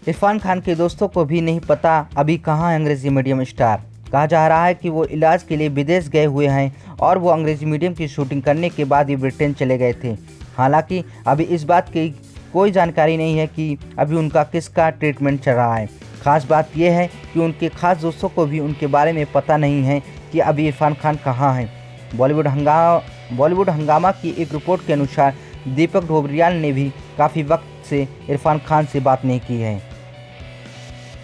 इरफान खान के दोस्तों को भी नहीं पता अभी कहाँ है अंग्रेजी मीडियम स्टार। कहा जा रहा है कि वो इलाज के लिए विदेश गए हुए हैं और वो अंग्रेजी मीडियम की शूटिंग करने के बाद ही ब्रिटेन चले गए थे। हालांकि अभी इस बात की कोई जानकारी नहीं है कि अभी उनका किसका ट्रीटमेंट चल रहा है। खास बात यह है कि उनके खास दोस्तों को भी उनके बारे में पता नहीं है कि अभी इरफान खान कहाँ हैं। बॉलीवुड हंगामा की एक रिपोर्ट के अनुसार दीपक डोबरियाल ने भी काफ़ी वक्त से इरफान खान से बात नहीं की है।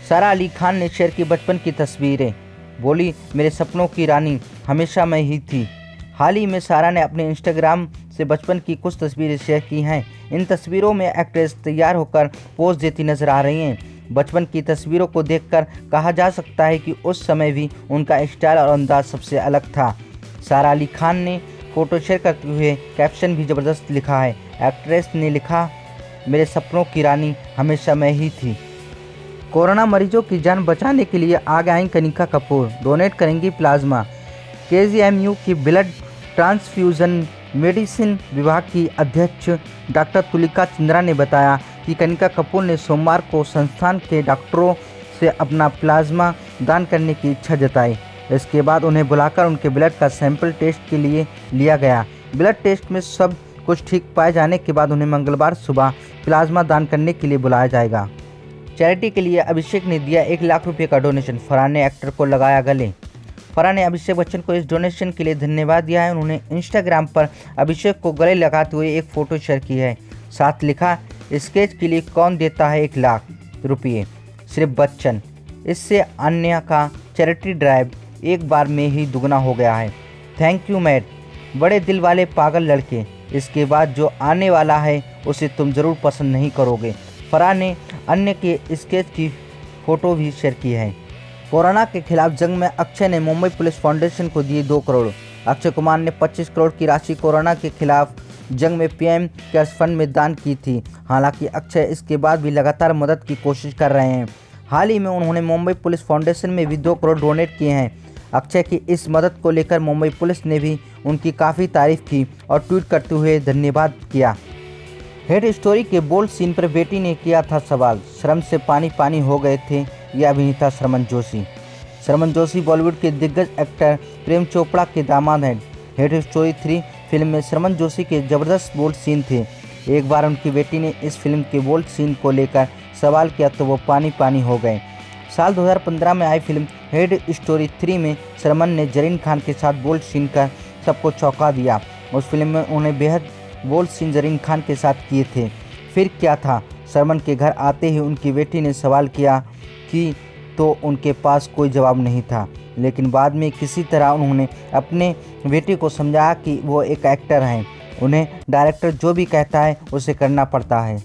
सारा अली खान ने शेयर की बचपन की तस्वीरें, बोली मेरे सपनों की रानी हमेशा मैं ही थी। हाल ही में सारा ने अपने इंस्टाग्राम से बचपन की कुछ तस्वीरें शेयर की हैं। इन तस्वीरों में एक्ट्रेस तैयार होकर पोज देती नजर आ रही हैं। बचपन की तस्वीरों को देखकर कहा जा सकता है कि उस समय भी उनका स्टाइल और अंदाज सबसे अलग था। सारा अली खान ने फोटो शेयर करते हुए कैप्शन भी ज़बरदस्त लिखा है। एक्ट्रेस ने लिखा मेरे सपनों की रानी हमेशा मैं ही थी। कोरोना मरीजों की जान बचाने के लिए आगे आई कनिका कपूर, डोनेट करेंगी प्लाज्मा। केजीएमयू की ब्लड ट्रांसफ्यूजन मेडिसिन विभाग की अध्यक्ष डॉक्टर तुलिका चंद्रा ने बताया कि कनिका कपूर ने सोमवार को संस्थान के डॉक्टरों से अपना प्लाज्मा दान करने की इच्छा जताई। इसके बाद उन्हें बुलाकर उनके ब्लड का सैंपल टेस्ट के लिए लिया गया। ब्लड टेस्ट में सब कुछ ठीक पाए जाने के बाद उन्हें मंगलवार सुबह प्लाज्मा दान करने के लिए बुलाया जाएगा। चैरिटी के लिए अभिषेक ने दिया 1 लाख रुपए का डोनेशन, फरहान ने एक्टर को लगाया गले। फरहान ने अभिषेक बच्चन को इस डोनेशन के लिए धन्यवाद दिया है। उन्होंने इंस्टाग्राम पर अभिषेक को गले लगाते हुए एक फ़ोटो शेयर की है। साथ लिखा स्केच के लिए कौन देता है 1 लाख रुपये, सिर्फ बच्चन। इससे अन्य का चैरिटी ड्राइव एक बार में ही दुगना हो गया है। थैंक यू मैट, बड़े दिल वाले पागल लड़के। इसके बाद जो आने वाला है उसे तुम ज़रूर पसंद नहीं करोगे। फरहान ने अन्य के स्केच की फ़ोटो भी शेयर की है। कोरोना के खिलाफ जंग में अक्षय ने मुंबई पुलिस फाउंडेशन को दिए 2 करोड़। अक्षय कुमार ने 25 करोड़ की राशि कोरोना के खिलाफ जंग में पीएम केयर्स फंड में दान की थी। हालांकि अक्षय इसके बाद भी लगातार मदद की कोशिश कर रहे हैं। हाल ही में उन्होंने मुंबई पुलिस फाउंडेशन में भी 2 करोड़ डोनेट किए हैं। अक्षय की इस मदद को लेकर मुंबई पुलिस ने भी उनकी काफ़ी तारीफ की और ट्वीट करते हुए धन्यवाद किया। हेड स्टोरी के बोल्ड सीन पर बेटी ने किया था सवाल, शर्म से पानी पानी हो गए थे ये अभिनेता शर्मन जोशी। शर्मन जोशी बॉलीवुड के दिग्गज एक्टर प्रेम चोपड़ा के दामाद हैं। हेड स्टोरी 3 फिल्म में शर्मन जोशी के ज़बरदस्त बोल्ड सीन थे। एक बार उनकी बेटी ने इस फिल्म के बोल्ड सीन को लेकर सवाल किया तो वो पानी पानी हो गए। साल 2015 में आई फिल्म हेड स्टोरी 3 में शर्मन ने जरीन खान के साथ बोल्ड सीन कर सबको चौंका दिया। उस फिल्म में उन्हें बेहद बोल्ड सीन जरीन खान के साथ किए थे। फिर क्या था, शर्मन के घर आते ही उनकी बेटी ने सवाल किया कि तो उनके पास कोई जवाब नहीं था, लेकिन बाद में किसी तरह उन्होंने अपने बेटी को समझाया कि वो एक एक्टर हैं, उन्हें डायरेक्टर जो भी कहता है उसे करना पड़ता है।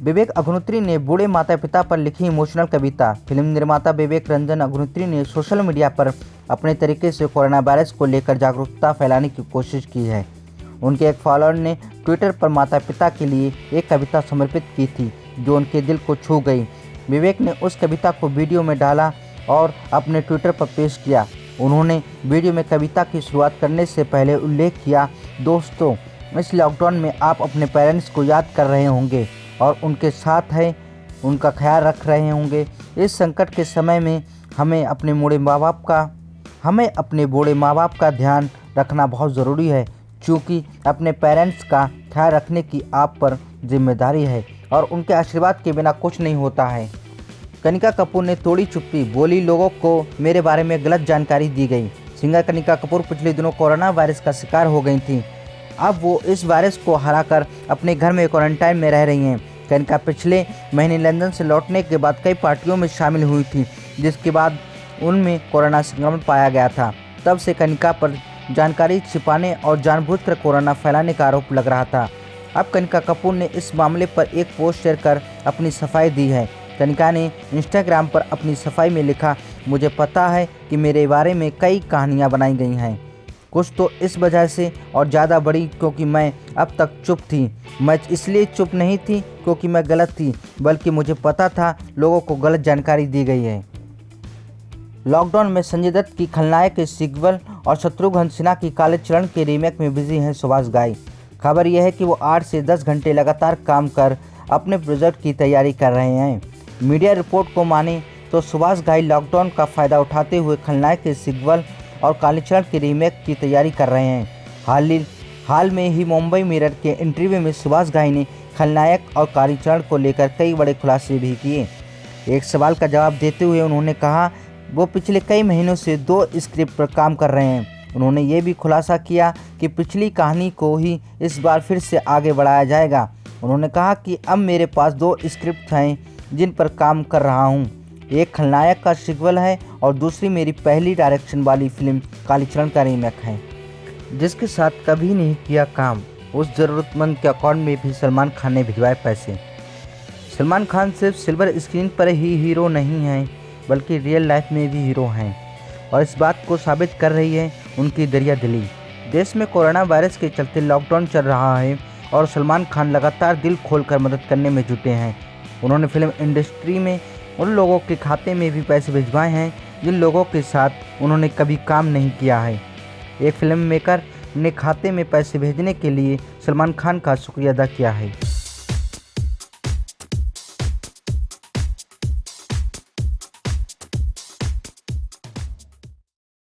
विवेक अग्निहोत्री ने बूढ़े माता पिता पर लिखी इमोशनल कविता। फिल्म निर्माता विवेक रंजन अग्निहोत्री ने सोशल मीडिया पर अपने तरीके से कोरोना वायरस को लेकर जागरूकता फैलाने की कोशिश की है। उनके एक फॉलोअर ने ट्विटर पर माता पिता के लिए एक कविता समर्पित की थी जो उनके दिल को छू गई। विवेक ने उस कविता को वीडियो में डाला और अपने ट्विटर पर पेश किया। उन्होंने वीडियो में कविता की शुरुआत करने से पहले उल्लेख किया, दोस्तों इस लॉकडाउन में आप अपने पेरेंट्स को याद कर रहे होंगे और उनके साथ हैं, उनका ख्याल रख रहे होंगे। इस संकट के समय में हमें अपने बूढ़े माँ बाप का ध्यान रखना बहुत ज़रूरी है, क्योंकि अपने पेरेंट्स का ख्याल रखने की आप पर जिम्मेदारी है और उनके आशीर्वाद के बिना कुछ नहीं होता है। कनिका कपूर ने तोड़ी चुप्पी, बोली लोगों को मेरे बारे में गलत जानकारी दी गई। सिंगर कनिका कपूर पिछले दिनों कोरोना वायरस का शिकार हो गई थी। अब वो इस वायरस को हराकर अपने घर में क्वारंटाइन में रह रही हैं। कनिका पिछले महीने लंदन से लौटने के बाद कई पार्टियों में शामिल हुई थी, जिसके बाद उनमें कोरोना संक्रमण पाया गया था। तब से कनिका पर जानकारी छिपाने और जानबूझकर कोरोना फैलाने का आरोप लग रहा था। अब कनिका कपूर ने इस मामले पर एक पोस्ट शेयर कर अपनी सफाई दी है। कनिका ने इंस्टाग्राम पर अपनी सफाई में लिखा, मुझे पता है कि मेरे बारे में कई कहानियां बनाई गई हैं, कुछ तो इस वजह से और ज़्यादा बड़ी क्योंकि मैं अब तक चुप थी। मैं इसलिए चुप नहीं थी क्योंकि मैं गलत थी, बल्कि मुझे पता था लोगों को गलत जानकारी दी गई है। लॉकडाउन में संजय दत्त की खलनायक के सीक्वल और शत्रुघ्न सिन्हा की काले चरण के रीमेक में बिजी हैं सुभाष घई। खबर यह है कि वो 8 से 10 घंटे लगातार काम कर अपने प्रोजेक्ट की तैयारी कर रहे हैं। मीडिया रिपोर्ट को माने तो सुभाष घाई लॉकडाउन का फ़ायदा उठाते हुए खलनायक के सीक्वल और कालीचरण के रीमेक की तैयारी कर रहे हैं। हाल में ही मुंबई मिरर के इंटरव्यू में सुभाष घाई ने खलनायक और कालीचरण को लेकर कई बड़े खुलासे भी किए। एक सवाल का जवाब देते हुए उन्होंने कहा वो पिछले कई महीनों से 2 स्क्रिप्ट पर काम कर रहे हैं। उन्होंने ये भी खुलासा किया कि पिछली कहानी को ही इस बार फिर से आगे बढ़ाया जाएगा। उन्होंने कहा कि अब मेरे पास 2 स्क्रिप्ट हैं जिन पर काम कर रहा हूँ। एक खलनायक का सीक्वल है और दूसरी मेरी पहली डायरेक्शन वाली फिल्म कालीचरण का रीमेक है, जिसके साथ कभी नहीं किया काम। उस ज़रूरतमंद के अकाउंट में भी सलमान खान ने भिजवाए पैसे। सलमान खान सिर्फ सिल्वर स्क्रीन पर ही हीरो नहीं हैं, बल्कि रियल लाइफ में भी हीरो हैं, और इस बात को साबित कर रही है उनकी दरिया दिली। देश में कोरोना वायरस के चलते लॉकडाउन चल रहा है और सलमान खान लगातार दिल खोलकर मदद करने में जुटे हैं। उन्होंने फिल्म इंडस्ट्री में उन लोगों के खाते में भी पैसे भिजवाए हैं जिन लोगों के साथ उन्होंने कभी काम नहीं किया है। एक फिल्म मेकर ने खाते में पैसे भेजने के लिए सलमान खान का शुक्रिया अदा किया है।